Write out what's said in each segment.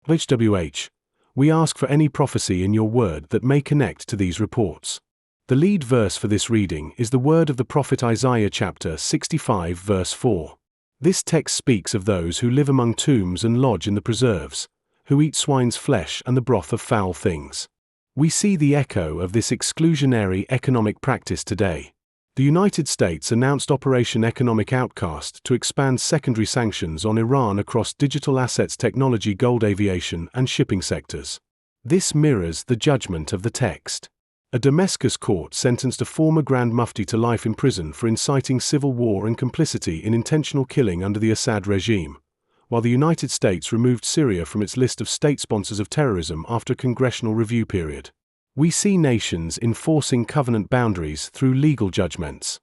YHWH. We ask for any prophecy in your word that may connect to these reports. The lead verse for this reading is the word of the prophet Isaiah chapter 65 verse 4. This text speaks of those who live among tombs and lodge in the preserves, who eat swine's flesh and the broth of foul things. We see the echo of this exclusionary economic practice today. The United States announced Operation Economic Outcast to expand secondary sanctions on Iran across digital assets, technology, gold, aviation, and shipping sectors. This mirrors the judgment of the text. A Damascus court sentenced a former Grand Mufti to life in prison for inciting civil war and complicity in intentional killing under the Assad regime, while the United States removed Syria from its list of state sponsors of terrorism after a congressional review period. We see nations enforcing covenant boundaries through legal judgments.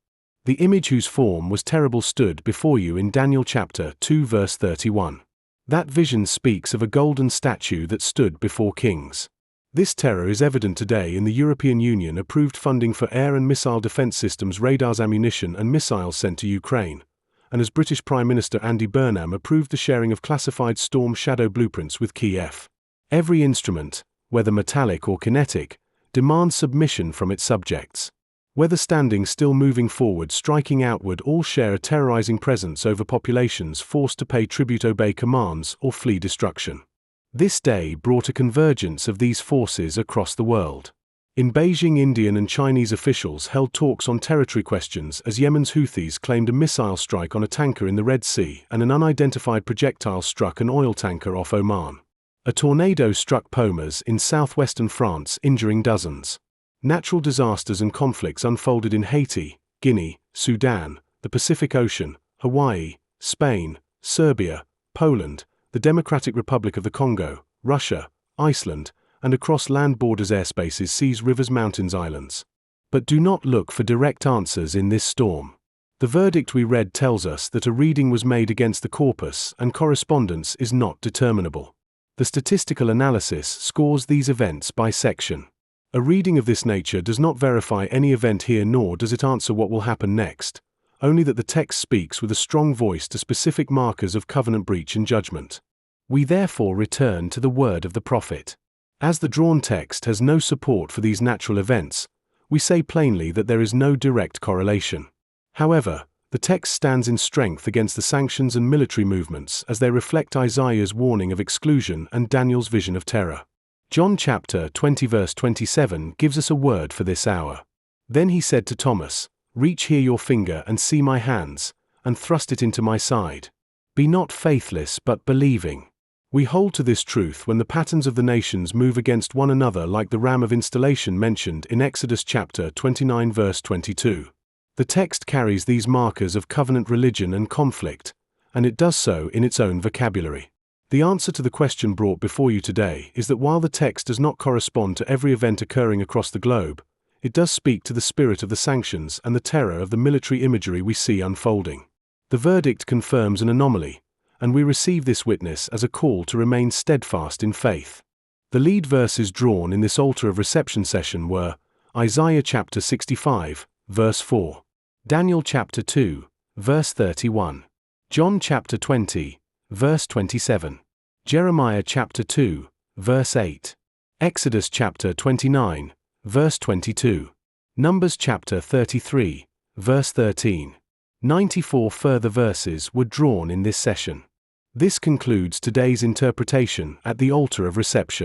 The image whose form was terrible stood before you in Daniel chapter 2 verse 31. That vision speaks of a golden statue that stood before kings. This terror is evident today in the European Union approved funding for air and missile defense systems, radars, ammunition and missiles sent to Ukraine, and as British Prime Minister Andy Burnham approved the sharing of classified Storm Shadow blueprints with Kiev. Every instrument, whether metallic or kinetic, demands submission from its subjects. Whether standing still, moving forward, striking outward, all share a terrorizing presence over populations forced to pay tribute, obey commands, or flee destruction. This day brought a convergence of these forces across the world. In Beijing, Indian and Chinese officials held talks on territory questions as Yemen's Houthis claimed a missile strike on a tanker in the Red Sea and an unidentified projectile struck an oil tanker off Oman. A tornado struck Pomas in southwestern France, injuring dozens. Natural disasters and conflicts unfolded in Haiti, Guinea, Sudan, the Pacific Ocean, Hawaii, Spain, Serbia, Poland, the Democratic Republic of the Congo, Russia, Iceland, and across land borders, airspaces, seas, rivers, mountains, islands. But do not look for direct answers in this storm. The verdict we read tells us that a reading was made against the corpus and correspondence is not determinable. The statistical analysis scores these events by section. A reading of this nature does not verify any event here, nor does it answer what will happen next, only that the text speaks with a strong voice to specific markers of covenant breach and judgment. We therefore return to the word of the prophet. As the drawn text has no support for these natural events, we say plainly that there is no direct correlation. However, the text stands in strength against the sanctions and military movements as they reflect Isaiah's warning of exclusion and Daniel's vision of terror. John chapter 20 verse 27 gives us a word for this hour. Then he said to Thomas, "Reach here your finger and see my hands, and thrust it into my side. Be not faithless but believing." We hold to this truth when the patterns of the nations move against one another like the ram of installation mentioned in Exodus chapter 29 verse 22. The text carries these markers of covenant religion and conflict, and it does so in its own vocabulary. The answer to the question brought before you today is that while the text does not correspond to every event occurring across the globe, it does speak to the spirit of the sanctions and the terror of the military imagery we see unfolding. The verdict confirms an anomaly, and we receive this witness as a call to remain steadfast in faith. The lead verses drawn in this altar of reception session were Isaiah chapter 65, verse 4, Daniel chapter 2, verse 31, John chapter 20, verse 27, Jeremiah chapter 2, verse 8, Exodus chapter 29, verse 22, Numbers chapter 33, verse 13. 94 further verses were drawn in this session. This concludes today's interpretation at the altar of reception.